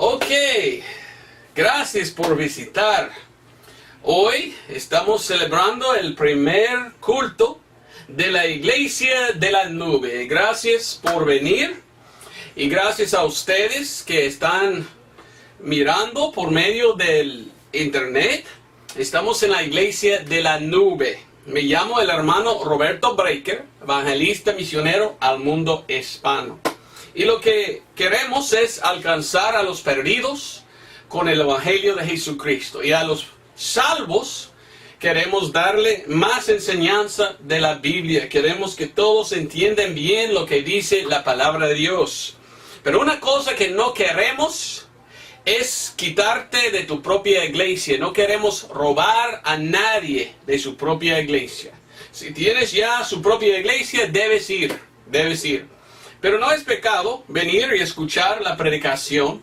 Ok, gracias por visitar. Hoy estamos celebrando el primer culto de la Iglesia de la Nube. Gracias por venir y gracias a ustedes que están mirando por medio del internet. Estamos en la Iglesia de la Nube. Me llamo el hermano Roberto Breaker, evangelista misionero al mundo hispano. Y lo que queremos es alcanzar a los perdidos con el Evangelio de Jesucristo. Y a los salvos queremos darle más enseñanza de la Biblia. Queremos que todos entiendan bien lo que dice la palabra de Dios. Pero una cosa que no queremos es quitarte de tu propia iglesia. No queremos robar a nadie de su propia iglesia. Si tienes ya su propia iglesia, debes ir. Pero no es pecado venir y escuchar la predicación.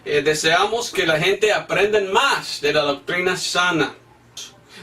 Deseamos que la gente aprenda más de la doctrina sana.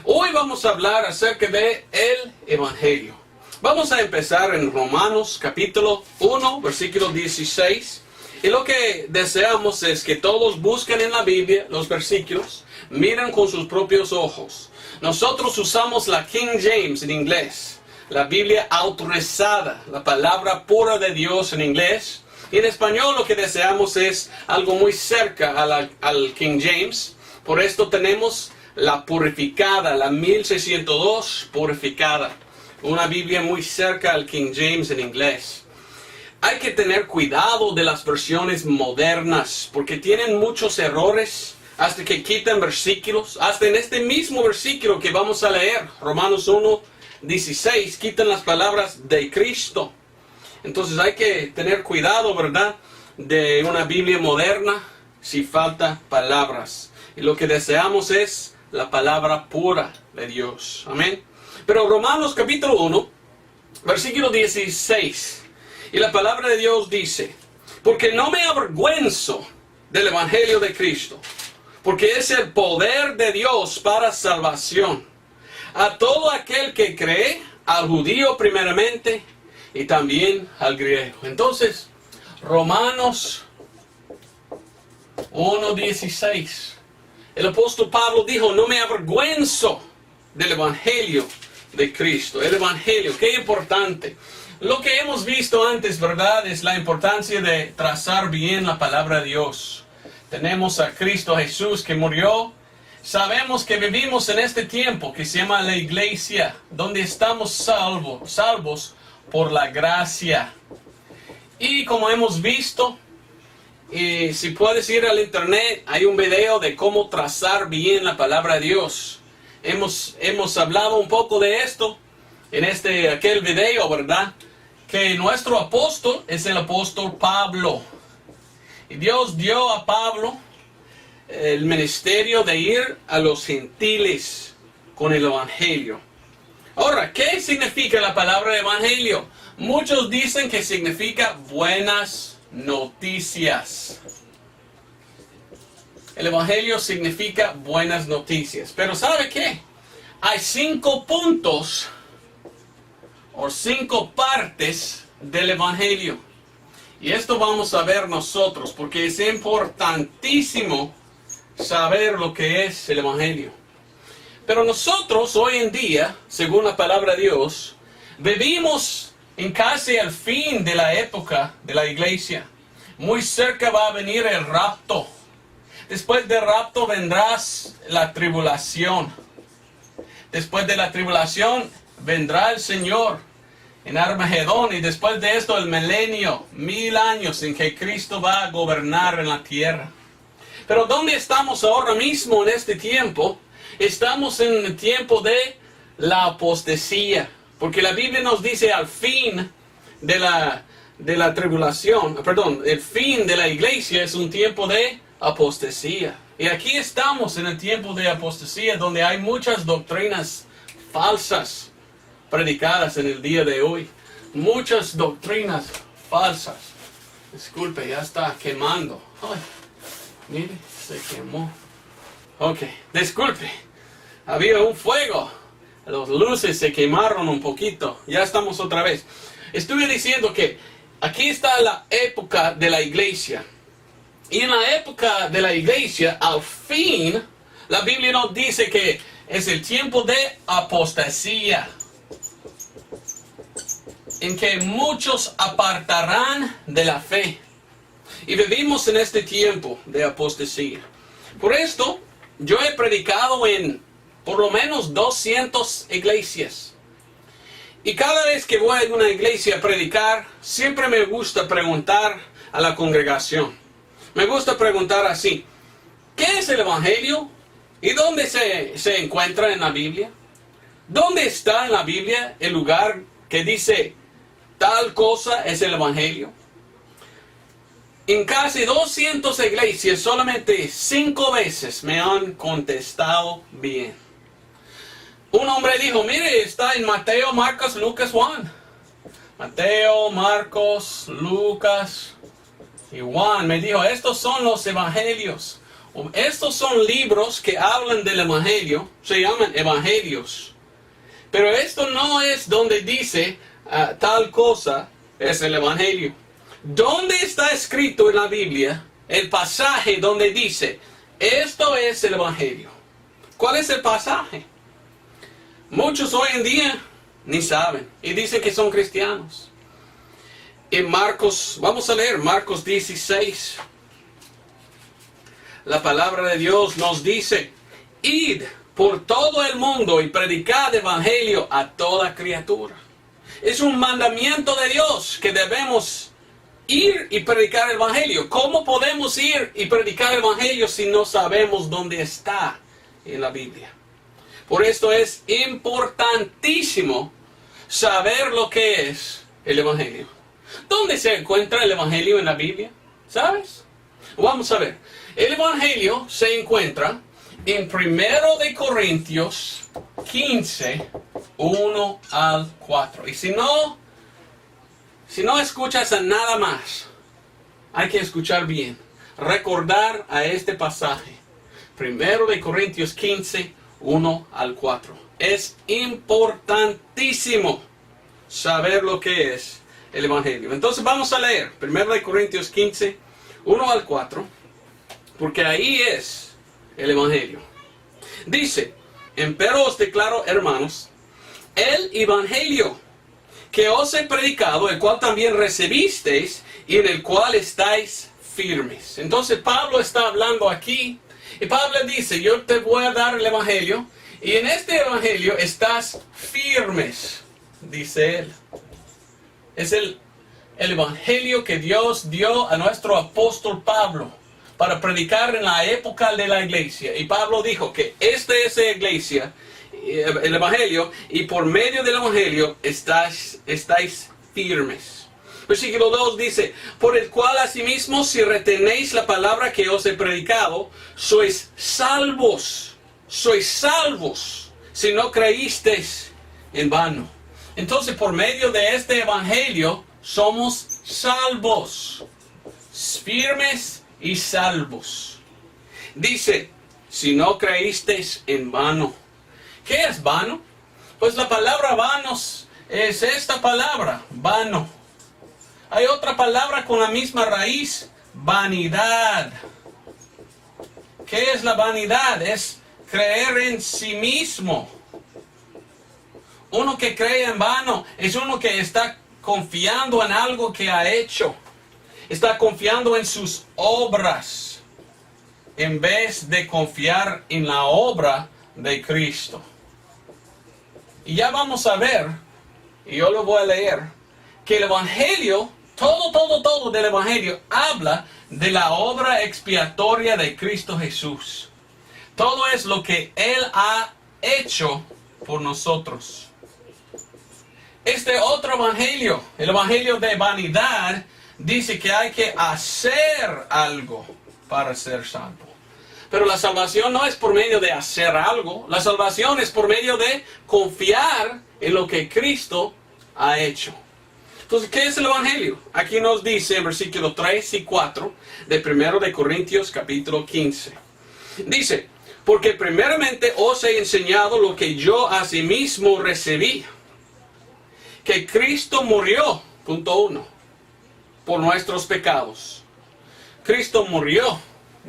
Hoy vamos a hablar acerca de el Evangelio. Vamos a empezar en Romanos capítulo 1, versículo 16. Y lo que deseamos es que todos busquen en la Biblia los versículos, miren con sus propios ojos. Nosotros usamos la King James en inglés, la Biblia autorizada, la palabra pura de Dios en inglés. Y en español lo que deseamos es algo muy cerca al King James. Por esto tenemos la purificada, la 1602 purificada. Una Biblia muy cerca al King James en inglés. Hay que tener cuidado de las versiones modernas porque tienen muchos errores hasta que quitan versículos. Hasta en este mismo versículo que vamos a leer, Romanos 1:16, quitan las palabras de Cristo. Entonces hay que tener cuidado, ¿verdad?, de una Biblia moderna si falta palabras. Y lo que deseamos es la palabra pura de Dios. Amén. Pero Romanos capítulo 1, versículo 16. Y la palabra de Dios dice: porque no me avergüenzo del Evangelio de Cristo, porque es el poder de Dios para salvación a todo aquel que cree, al judío primeramente y también al griego. Entonces, Romanos 1:16. El apóstol Pablo dijo: no me avergüenzo del Evangelio de Cristo. El Evangelio, qué importante. Lo que hemos visto antes, ¿verdad?, es la importancia de trazar bien la palabra de Dios. Tenemos a Cristo Jesús que murió. Sabemos que vivimos en este tiempo que se llama la iglesia, donde estamos salvos por la gracia. Y como hemos visto, si puedes ir al internet, hay un video de cómo trazar bien la palabra de Dios. Hemos hablado un poco de esto en aquel video, ¿verdad? Que nuestro apóstol es el apóstol Pablo. Y Dios dio a Pablo el ministerio de ir a los gentiles con el Evangelio. Ahora, ¿qué significa la palabra Evangelio? Muchos dicen que significa buenas noticias. El Evangelio significa buenas noticias. Pero ¿sabe qué? Hay 5 puntos o 5 partes del Evangelio. Y esto vamos a ver nosotros, porque es importantísimo saber lo que es el Evangelio. Pero nosotros hoy en día, según la palabra de Dios, vivimos en casi el fin de la época de la iglesia. Muy cerca va a venir el rapto. Después del rapto vendrá la tribulación. Después de la tribulación vendrá el Señor en Armagedón. Y después de esto el milenio, 1000 años en que Cristo va a gobernar en la tierra. Pero ¿dónde estamos ahora mismo en este tiempo? Estamos en el tiempo de la apostasía. Porque la Biblia nos dice al fin de la tribulación, el fin de la iglesia es un tiempo de apostasía. Y aquí estamos en el tiempo de apostasía, donde hay muchas doctrinas falsas predicadas en el día de hoy. Muchas doctrinas falsas. Disculpe, ya está quemando. Ay, mire, se quemó. Ok, disculpe. Había un fuego. Las luces se quemaron un poquito. Ya estamos otra vez. Estuve diciendo que aquí está la época de la iglesia. Y en la época de la iglesia, al fin, la Biblia nos dice que es el tiempo de apostasía, en que muchos apartarán de la fe. Y vivimos en este tiempo de apostasía. Por esto, yo he predicado en por lo menos 200 iglesias. Y cada vez que voy a una iglesia a predicar, siempre me gusta preguntar a la congregación. Me gusta preguntar así: ¿qué es el Evangelio? ¿Y dónde se encuentra en la Biblia? ¿Dónde está en la Biblia el lugar que dice tal cosa es el Evangelio? En casi 200 iglesias, solamente 5 veces me han contestado bien. Un hombre dijo: mire, está en Mateo, Marcos, Lucas, Juan. Mateo, Marcos, Lucas y Juan. Me dijo: estos son los evangelios. Estos son libros que hablan del evangelio. Se llaman evangelios. Pero esto no es donde dice tal cosa es el evangelio. ¿Dónde está escrito en la Biblia el pasaje donde dice esto es el evangelio? ¿Cuál es el pasaje? Muchos hoy en día ni saben y dicen que son cristianos. En Marcos, vamos a leer Marcos 16. La palabra de Dios nos dice: id por todo el mundo y predicad evangelio a toda criatura. Es un mandamiento de Dios que debemos ir y predicar el evangelio. ¿Cómo podemos ir y predicar el evangelio si no sabemos dónde está en la Biblia? Por esto es importantísimo saber lo que es el evangelio. ¿Dónde se encuentra el evangelio en la Biblia? ¿Sabes? Vamos a ver. El evangelio se encuentra en 1 de Corintios 15, 1 al 4. Y si no escuchas a nada más, hay que escuchar bien. Recordar a este pasaje. 1 de Corintios 15, 1 al 4. Es importantísimo saber lo que es el evangelio. Entonces vamos a leer 1 de Corintios 15, 1 al 4. Porque ahí es el evangelio. Dice: empero os declaro, hermanos, el evangelio que os he predicado, el cual también recibisteis y en el cual estáis firmes. Entonces Pablo está hablando aquí y Pablo dice: yo te voy a dar el evangelio y en este evangelio estás firmes, dice él. Es el evangelio que Dios dio a nuestro apóstol Pablo para predicar en la época de la iglesia. Y Pablo dijo que esta es la iglesia, el evangelio, y por medio del evangelio estáis firmes. Versículo 2 dice: por el cual asimismo, si retenéis la palabra que os he predicado, sois salvos, si no creísteis en vano. Entonces, por medio de este evangelio somos salvos, firmes y salvos. Dice: si no creísteis en vano. ¿Qué es vano? Pues la palabra vanos es esta palabra, vano. Hay otra palabra con la misma raíz, vanidad. ¿Qué es la vanidad? Es creer en sí mismo. Uno que cree en vano es uno que está confiando en algo que ha hecho. Está confiando en sus obras en vez de confiar en la obra de Cristo. Y ya vamos a ver, y yo lo voy a leer, que el evangelio, todo del evangelio habla de la obra expiatoria de Cristo Jesús. Todo es lo que Él ha hecho por nosotros. Este otro evangelio, el evangelio de vanidad, dice que hay que hacer algo para ser salvo. Pero la salvación no es por medio de hacer algo. La salvación es por medio de confiar en lo que Cristo ha hecho. Entonces, ¿qué es el evangelio? Aquí nos dice en versículos 3 y 4 de 1 de Corintios capítulo 15. Dice: porque primeramente os he enseñado lo que yo asimismo recibí, que Cristo murió, punto 1, por nuestros pecados, Cristo murió.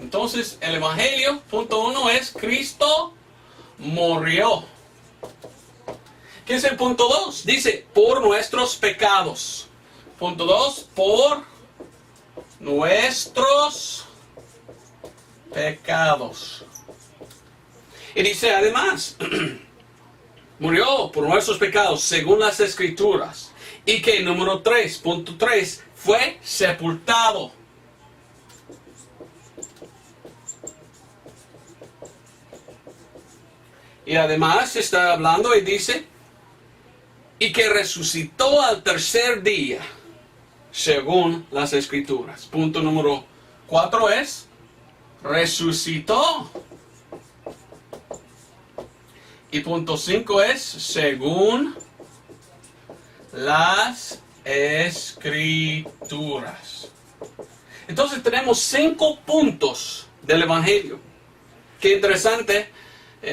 Entonces el Evangelio, punto 1, es Cristo murió. ¿Qué es el punto 2? Dice, por nuestros pecados. Punto 2, por nuestros pecados. Y dice además, murió por nuestros pecados según las Escrituras. Y que número 3, punto 3, fue sepultado. Y además está hablando y dice, y que resucitó al tercer día, según las Escrituras. Punto número 4 es, resucitó. Y punto 5 es, según las Escrituras. Entonces tenemos 5 puntos del Evangelio. Qué interesante.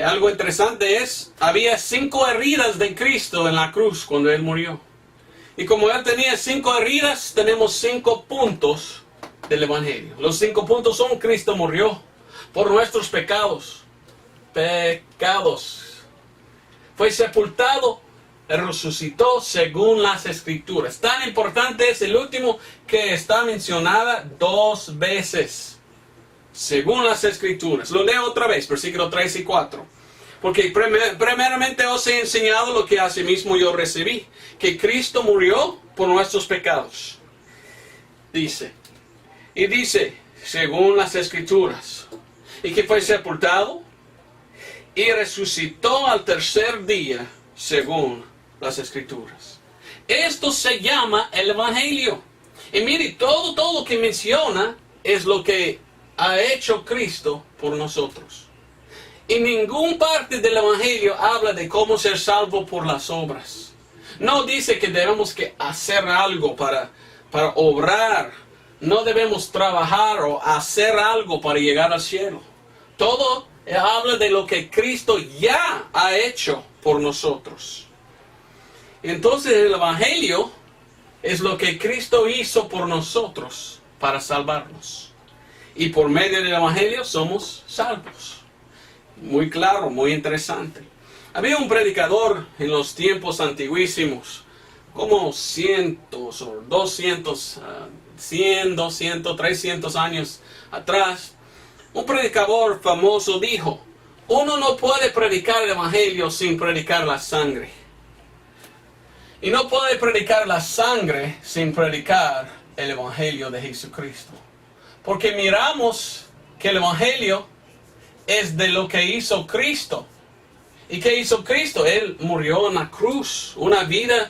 Algo interesante es, había 5 heridas de Cristo en la cruz cuando Él murió. Y como Él tenía 5 heridas, tenemos 5 puntos del Evangelio. Los 5 puntos son, Cristo murió por nuestros pecados. Fue sepultado, resucitó según las Escrituras. Tan importante es el último que está mencionada 2 veces. Según las Escrituras. Lo leo otra vez, versículos 3 y 4. Porque primeramente os he enseñado lo que asimismo yo recibí, que Cristo murió por nuestros pecados. Dice, según las Escrituras, y que fue sepultado y resucitó al tercer día, según las Escrituras. Esto se llama el Evangelio. Y mire, todo lo que menciona es lo que ha hecho Cristo por nosotros. Y ninguna parte del Evangelio habla de cómo ser salvo por las obras. No dice que debemos que hacer algo para obrar. No debemos trabajar o hacer algo para llegar al cielo. Todo habla de lo que Cristo ya ha hecho por nosotros. Entonces el Evangelio es lo que Cristo hizo por nosotros para salvarnos. Y por medio del Evangelio somos salvos. Muy claro, muy interesante. Había un predicador en los tiempos antiguísimos, como cientos o 200, 100, 200, 300 años atrás. Un predicador famoso dijo, uno no puede predicar el Evangelio sin predicar la sangre. Y no puede predicar la sangre sin predicar el Evangelio de Jesucristo. Porque miramos que el Evangelio es de lo que hizo Cristo. ¿Y qué hizo Cristo? Él murió en la cruz. Una vida,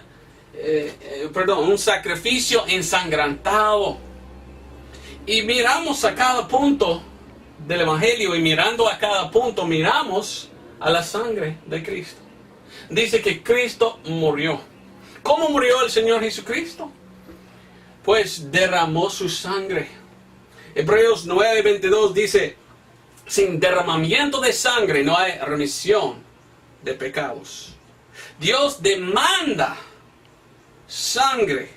un sacrificio ensangrentado. Y miramos a cada punto del Evangelio. Y mirando a cada punto, miramos a la sangre de Cristo. Dice que Cristo murió. ¿Cómo murió el Señor Jesucristo? Pues derramó su sangre. Hebreos 9:22 dice, sin derramamiento de sangre no hay remisión de pecados. Dios demanda sangre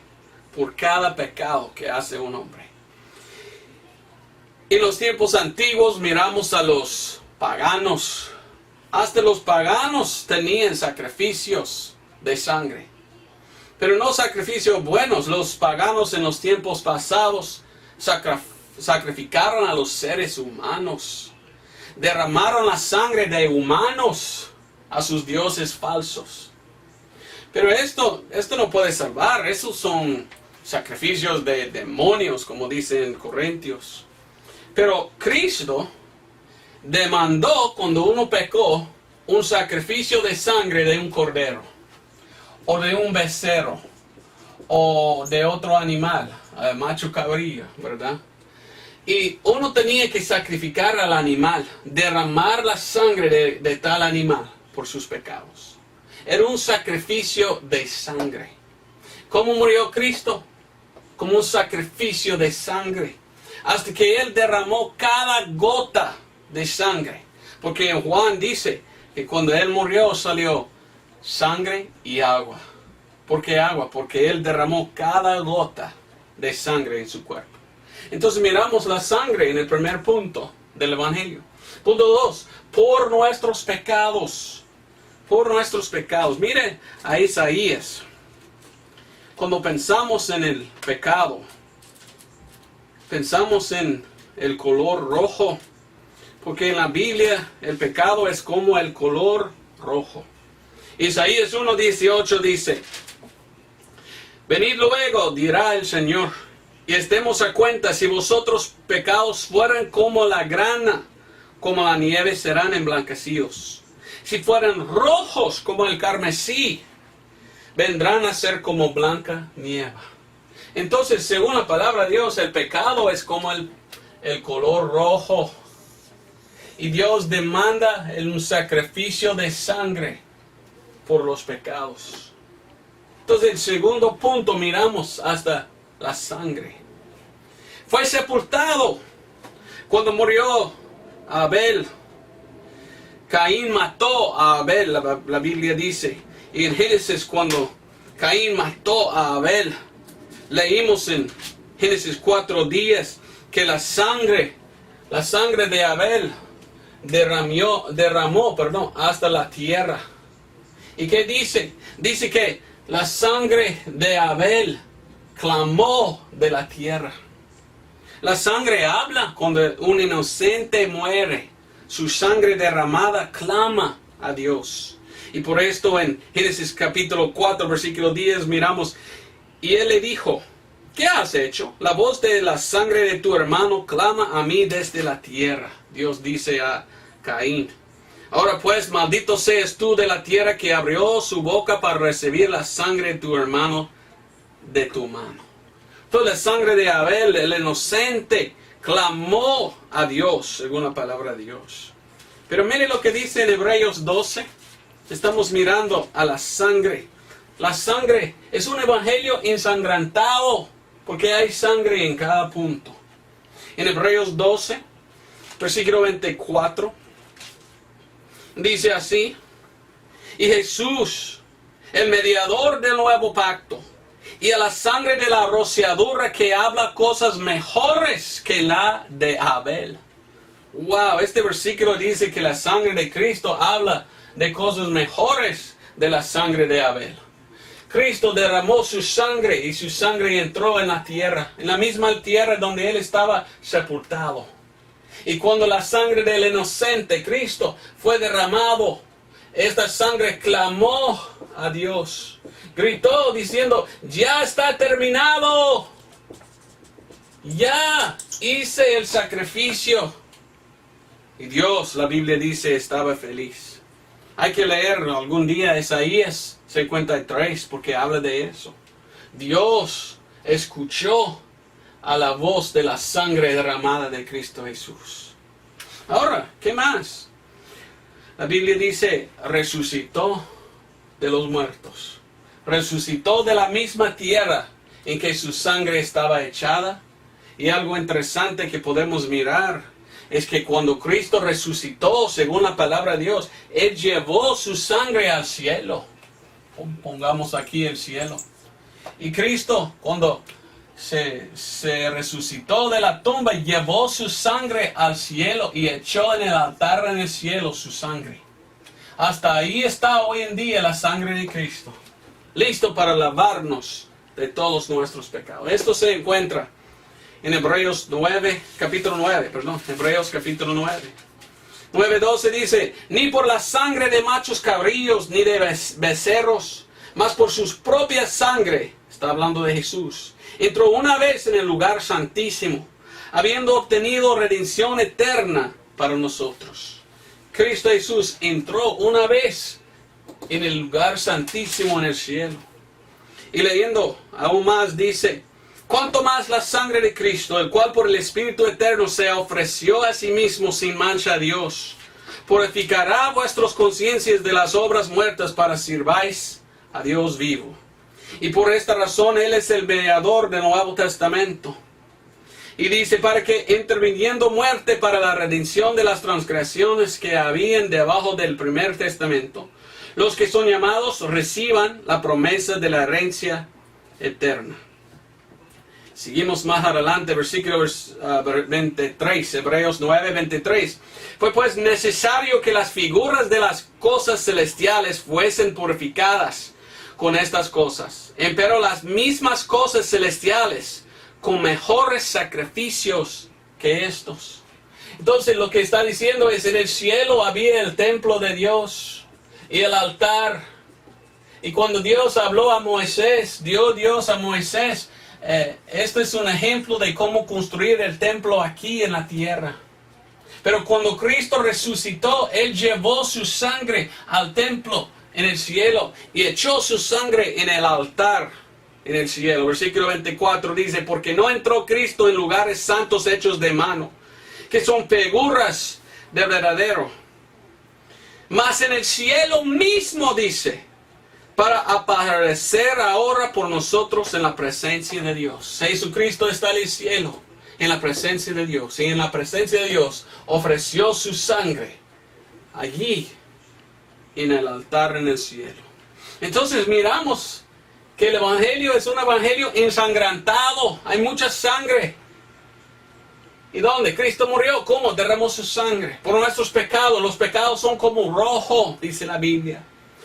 por cada pecado que hace un hombre. En los tiempos antiguos miramos a los paganos. Hasta los paganos tenían sacrificios de sangre. Pero no sacrificios buenos. Los paganos en los tiempos pasados sacrificaron a los seres humanos. Derramaron la sangre de humanos a sus dioses falsos. Pero esto no puede salvar. Esos son sacrificios de demonios, como dicen Corintios. Pero Cristo demandó, cuando uno pecó, un sacrificio de sangre de un cordero, o de un becerro, o de otro animal, macho cabrío, ¿verdad? Y uno tenía que sacrificar al animal, derramar la sangre de tal animal por sus pecados. Era un sacrificio de sangre. ¿Cómo murió Cristo? Como un sacrificio de sangre. Hasta que Él derramó cada gota de sangre. Porque en Juan dice que cuando Él murió salió sangre y agua. ¿Por qué agua? Porque Él derramó cada gota de sangre en su cuerpo. Entonces miramos la sangre en el primer punto del Evangelio. Punto 2, por nuestros pecados. Por nuestros pecados. Mire a Isaías. Cuando pensamos en el pecado, pensamos en el color rojo. Porque en la Biblia el pecado es como el color rojo. Isaías 1:18 dice: venid luego, dirá el Señor, y estemos a cuenta, si vosotros pecados fueran como la grana, como la nieve serán emblanquecidos. Si fueran rojos como el carmesí, vendrán a ser como blanca nieve. Entonces, según la palabra de Dios, el pecado es como el color rojo. Y Dios demanda un sacrificio de sangre por los pecados. Entonces, el segundo punto, miramos hasta la sangre. Fue sepultado cuando murió Abel. Caín mató a Abel, la Biblia dice. Y en Génesis, cuando Caín mató a Abel, leímos en Génesis 4:10 que la sangre de Abel derramó hasta la tierra. ¿Y qué dice? Dice que la sangre de Abel clamó de la tierra. La sangre habla cuando un inocente muere. Su sangre derramada clama a Dios. Y por esto en Génesis capítulo 4, versículo 10 miramos: y él le dijo, ¿qué has hecho? La voz de la sangre de tu hermano clama a mí desde la tierra. Dios dice a Caín: ahora pues, maldito seas tú de la tierra que abrió su boca para recibir la sangre de tu hermano de tu mano. Entonces la sangre de Abel, el inocente, clamó a Dios, según la palabra de Dios. Pero mire lo que dice en Hebreos 12. Estamos mirando a la sangre. La sangre es un evangelio ensangrentado, porque hay sangre en cada punto. En Hebreos 12, versículo 24, dice así: y Jesús, el mediador del nuevo pacto, y a la sangre de la rociadura que habla cosas mejores que la de Abel. Wow, este versículo dice que la sangre de Cristo habla de cosas mejores de la sangre de Abel. Cristo derramó su sangre y su sangre entró en la tierra, en la misma tierra donde él estaba sepultado. Y cuando la sangre del inocente Cristo fue derramado, esta sangre clamó a Dios. Gritó diciendo: ya está terminado. Ya hice el sacrificio. Y Dios, la Biblia dice, estaba feliz. Hay que leer algún día Isaías 53 porque habla de eso. Dios escuchó a la voz de la sangre derramada de Cristo Jesús. Ahora, ¿qué más? La Biblia dice, resucitó de los muertos. Resucitó de la misma tierra en que su sangre estaba echada. Y algo interesante que podemos mirar es que cuando Cristo resucitó, según la palabra de Dios, Él llevó su sangre al cielo. Pongamos aquí el cielo. Y Cristo, cuando se resucitó de la tumba, llevó su sangre al cielo y echó en el altar en el cielo su sangre. Hasta ahí está hoy en día la sangre de Cristo, listo para lavarnos de todos nuestros pecados. Esto se encuentra en Hebreos capítulo 9. Hebreos capítulo 9. 9:12 dice: ni por la sangre de machos cabríos ni de becerros, mas por su propia sangre, está hablando de Jesús, entró una vez en el lugar santísimo, habiendo obtenido redención eterna para nosotros. Cristo Jesús entró una vez en el lugar santísimo en el cielo. Y leyendo aún más dice: cuanto más la sangre de Cristo, el cual por el Espíritu Eterno se ofreció a sí mismo sin mancha a Dios, purificará vuestras conciencias de las obras muertas para sirváis a Dios vivo. Y por esta razón Él es el mediador del Nuevo Testamento. Y dice: para que, interviniendo muerte para la redención de las transgresiones que habían debajo del primer testamento, los que son llamados reciban la promesa de la herencia eterna. Seguimos más adelante, versículo 23, Hebreos 9, 23. Fue pues necesario que las figuras de las cosas celestiales fuesen purificadas con estas cosas. Empero las mismas cosas celestiales con mejores sacrificios que estos. Entonces lo que está diciendo es, en el cielo había el templo de Dios y el altar. Y cuando Dios habló a Moisés, dio Dios a Moisés, esto es un ejemplo de cómo construir el templo aquí en la tierra. Pero cuando Cristo resucitó, Él llevó su sangre al templo en el cielo y echó su sangre en el altar en el cielo. Versículo 24 dice, porque no entró Cristo en lugares santos hechos de mano, que son figuras de verdadero, mas en el cielo mismo, dice, para aparecer ahora por nosotros en la presencia de Dios. Jesucristo está en el cielo, en la presencia de Dios. Y en la presencia de Dios ofreció su sangre allí, en el altar en el cielo. Entonces miramos que el evangelio es un evangelio ensangrentado. Hay mucha sangre. ¿Y dónde? Cristo murió. ¿Cómo? Derramó su sangre por nuestros pecados. Los pecados son como rojo, dice la Biblia.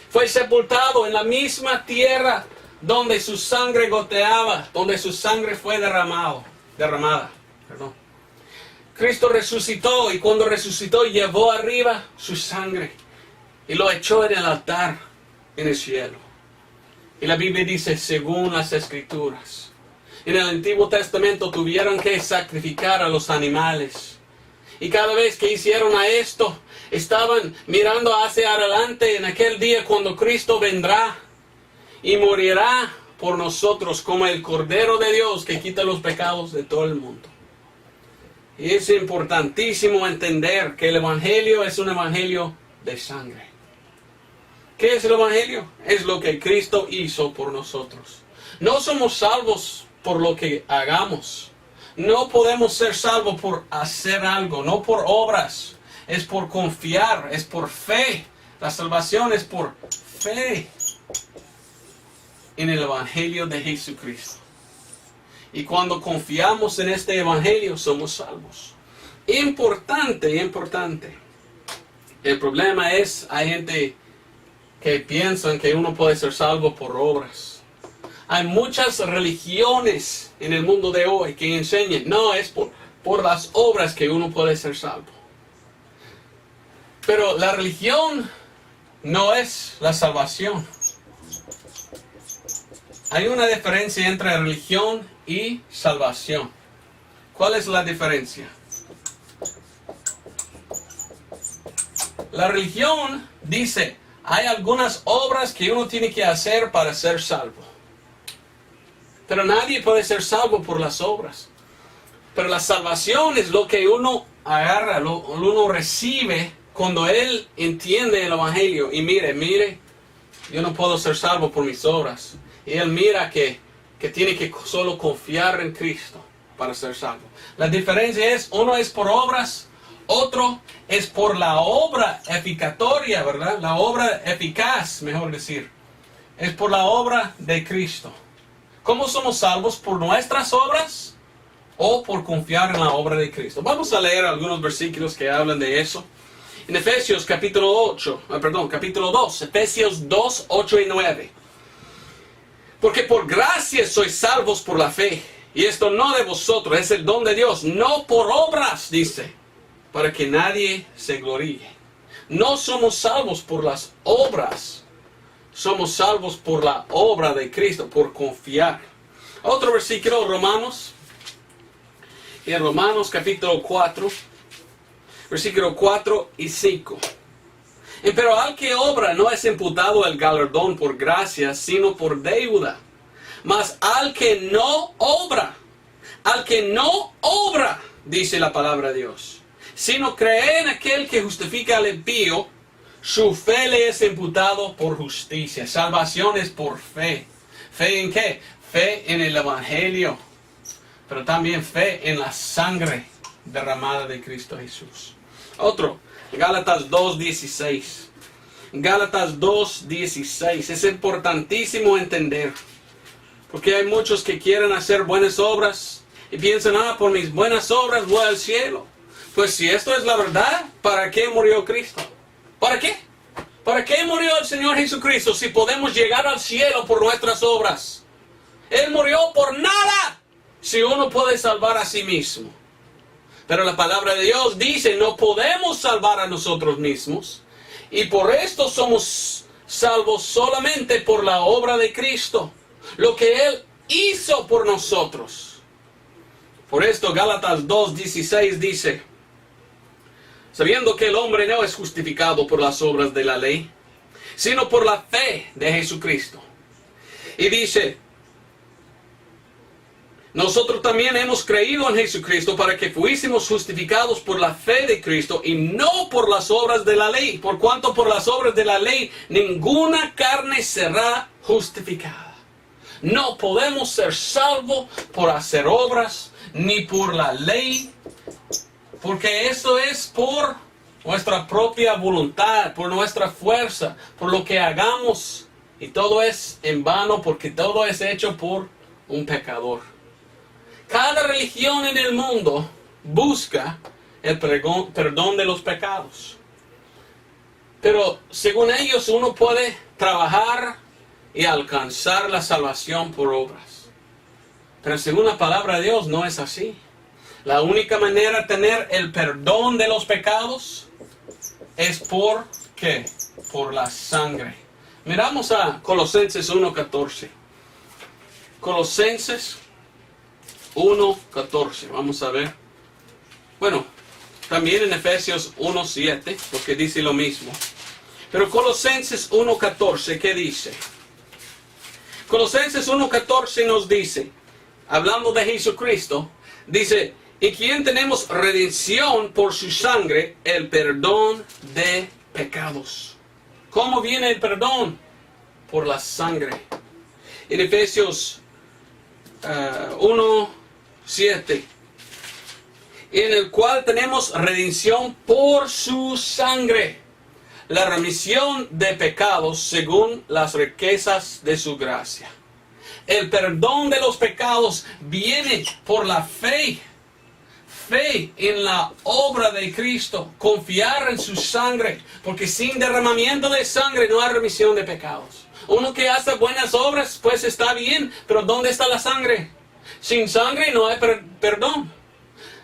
Fue sepultado en la misma tierra donde su sangre goteaba, donde su sangre fue derramada. Cristo resucitó, y cuando resucitó llevó arriba su sangre y lo echó en el altar en el cielo. Y la Biblia dice, según las Escrituras, en el Antiguo Testamento tuvieron que sacrificar a los animales. Y cada vez que hicieron a esto, estaban mirando hacia adelante en aquel día cuando Cristo vendrá y morirá por nosotros como el Cordero de Dios que quita los pecados de todo el mundo. Y es importantísimo entender que el evangelio es un evangelio de sangre. ¿Qué es el evangelio? Es lo que Cristo hizo por nosotros. No somos salvos por lo que hagamos. No podemos ser salvos por hacer algo, no por obras. Es por confiar, es por fe. La salvación es por fe en el evangelio de Jesucristo. Y cuando confiamos en este evangelio, somos salvos. Importante. El problema es, hay gente que piensan que uno puede ser salvo por obras. Hay muchas religiones en el mundo de hoy que enseñan, no, es por las obras que uno puede ser salvo. Pero la religión no es la salvación. Hay una diferencia entre religión y salvación. ¿Cuál es la diferencia? La religión dice, hay algunas obras que uno tiene que hacer para ser salvo. Pero nadie puede ser salvo por las obras. Pero la salvación es lo que uno agarra, uno recibe cuando él entiende el evangelio. Y mire, yo no puedo ser salvo por mis obras. Y él mira que tiene que solo confiar en Cristo para ser salvo. La diferencia es, uno es por obras, otro es por la obra eficatoria, ¿verdad? La obra eficaz, mejor decir. Es por la obra de Cristo. ¿Cómo somos salvos? ¿Por nuestras obras o por confiar en la obra de Cristo? Vamos a leer algunos versículos que hablan de eso. En Efesios capítulo 2, Efesios 2, 8 y 9. Porque por gracia sois salvos por la fe, y esto no de vosotros, es el don de Dios, no por obras, dice, para que nadie se gloríe. No somos salvos por las obras, somos salvos por la obra de Cristo, por confiar. Otro versículo, Romanos, en Romanos capítulo 4, versículo 4 y 5. Pero al que obra no es imputado el galardón por gracia, sino por deuda. Mas al que no obra, dice la palabra de Dios, sino cree en aquel que justifica al impío, su fe le es imputado por justicia. Salvación es por fe. ¿Fe en qué? Fe en el evangelio, pero también fe en la sangre derramada de Cristo Jesús. Otro, Gálatas 2:16. Gálatas 2:16. Es importantísimo entender Porque hay muchos que quieren hacer buenas obras y piensan, por mis buenas obras voy al cielo. Pues si esto es la verdad, ¿para qué murió Cristo? ¿Para qué? ¿Para qué murió el Señor Jesucristo si podemos llegar al cielo por nuestras obras? Él murió por nada si uno puede salvar a sí mismo. Pero la palabra de Dios dice, no podemos salvar a nosotros mismos. Y por esto somos salvos solamente por la obra de Cristo. Lo que Él hizo por nosotros. Por esto Gálatas 2:16 dice, sabiendo que el hombre no es justificado por las obras de la ley, sino por la fe de Jesucristo. Y dice, nosotros también hemos creído en Jesucristo para que fuésemos justificados por la fe de Cristo y no por las obras de la ley. Por cuanto por las obras de la ley ninguna carne será justificada. No podemos ser salvos por hacer obras ni por la ley. Porque eso es por nuestra propia voluntad, por nuestra fuerza, por lo que hagamos. Y todo es en vano porque todo es hecho por un pecador. Cada religión en el mundo busca el perdón de los pecados. Pero según ellos uno puede trabajar y alcanzar la salvación por obras. Pero según la palabra de Dios no es así. La única manera de tener el perdón de los pecados es ¿por qué? Por la sangre. Miramos a Colosenses 1:14. Colosenses 1:14, vamos a ver. Bueno, también en Efesios 1:7, porque dice lo mismo. Pero Colosenses 1:14, ¿qué dice? Colosenses 1:14 nos dice, hablando de Jesucristo, dice, en quien tenemos redención por su sangre, el perdón de pecados. ¿Cómo viene el perdón? Por la sangre. En Efesios 1:7, en el cual tenemos redención por su sangre, la remisión de pecados según las riquezas de su gracia. El perdón de los pecados viene por la fe. Fe en la obra de Cristo, confiar en su sangre, porque sin derramamiento de sangre no hay remisión de pecados. Uno que hace buenas obras, pues está bien, pero ¿dónde está la sangre? Sin sangre no hay perdón.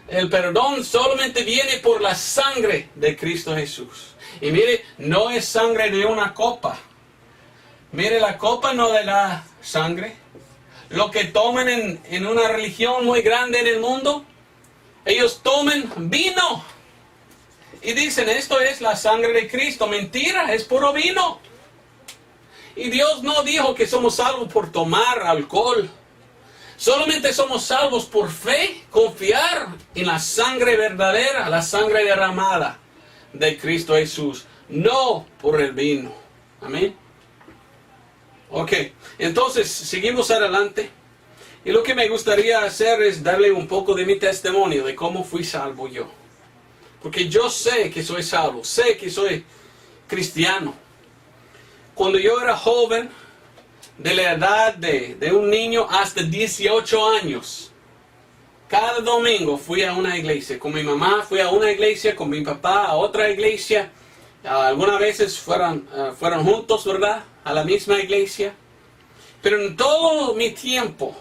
El perdón solamente viene por la sangre de Cristo Jesús. Y mire, no es sangre de una copa. Mire, la copa no de la sangre. Lo que toman en una religión muy grande en el mundo, ellos toman vino. Y dicen, esto es la sangre de Cristo. Mentira, es puro vino. Y Dios no dijo que somos salvos por tomar alcohol. Solamente somos salvos por fe, confiar en la sangre verdadera, la sangre derramada de Cristo Jesús, no por el vino. Amén. Ok, entonces seguimos adelante. Y lo que me gustaría hacer es darle un poco de mi testimonio de cómo fui salvo yo. Porque yo sé que soy salvo, sé que soy cristiano. Cuando yo era joven, de la edad de un niño hasta 18 años, cada domingo fui a una iglesia. Con mi mamá fui a una iglesia, con mi papá a otra iglesia. Algunas veces fueron juntos, ¿verdad? A la misma iglesia. Pero en todo mi tiempo,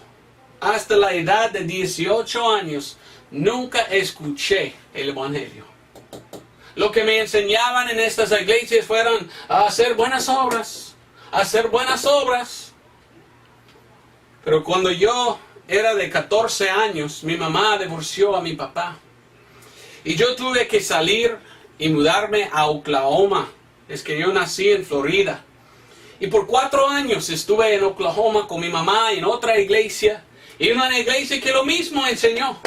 hasta la edad de 18 años, nunca escuché el Evangelio. Lo que me enseñaban en estas iglesias fueron a hacer buenas obras, hacer buenas obras. Pero cuando yo era de 14 años, mi mamá divorció a mi papá. Y yo tuve que salir y mudarme a Oklahoma. Es que yo nací en Florida. Y por 4 años estuve en Oklahoma con mi mamá en otra iglesia. Y una iglesia que lo mismo enseñó.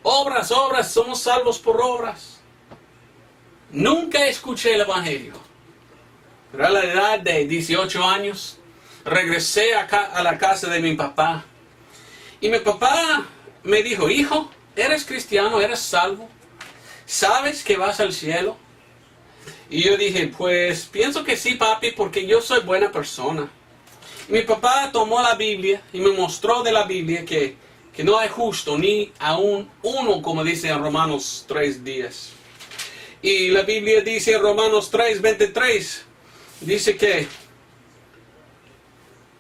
Obras, obras, somos salvos por obras. Nunca escuché el Evangelio. Pero a la edad de 18 años, regresé a la casa de mi papá. Y mi papá me dijo, hijo, ¿eres cristiano? ¿Eres salvo? ¿Sabes que vas al cielo? Y yo dije, pues pienso que sí, papi, porque yo soy buena persona. Mi papá tomó la Biblia y me mostró de la Biblia que no hay justo ni aún uno, como dice en Romanos 3:10. Y la Biblia dice en Romanos 3:23, dice que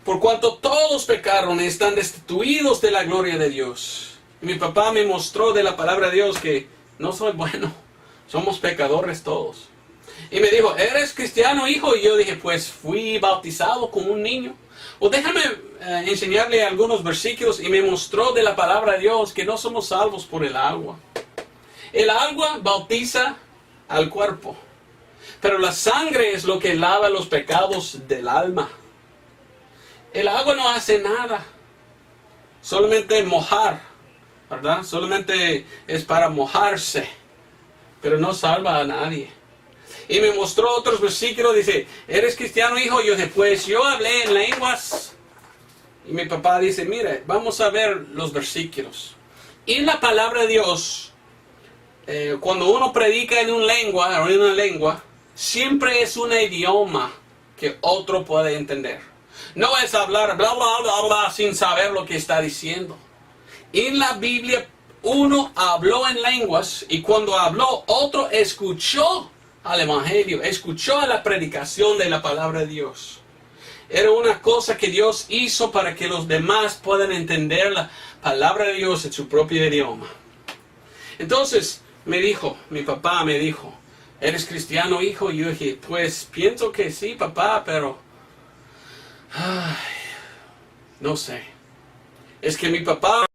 por cuanto todos pecaron y están destituidos de la gloria de Dios. Y mi papá me mostró de la palabra de Dios que no soy bueno, somos pecadores todos. Y me dijo, ¿eres cristiano, hijo? Y yo dije, pues fui bautizado como un niño. O déjame enseñarle algunos versículos. Y me mostró de la palabra de Dios que no somos salvos por el agua. El agua bautiza al cuerpo, pero la sangre es lo que lava los pecados del alma. El agua no hace nada, solamente mojar, ¿verdad? Solamente es para mojarse, pero no salva a nadie. Y me mostró otros versículos, dice, ¿eres cristiano, hijo? Y yo dije, pues yo hablé en lenguas. Y mi papá dice, mire, vamos a ver los versículos. Y la palabra de Dios, cuando uno predica en una lengua, siempre es un idioma que otro puede entender. No es hablar bla bla bla bla sin saber lo que está diciendo. En la Biblia uno habló en lenguas y cuando habló otro escuchó al Evangelio, escuchó a la predicación de la palabra de Dios. Era una cosa que Dios hizo para que los demás puedan entender la palabra de Dios en su propio idioma. Entonces mi papá me dijo, ¿eres cristiano, hijo? Y yo dije, pues pienso que sí, papá, pero no sé. Es que mi papá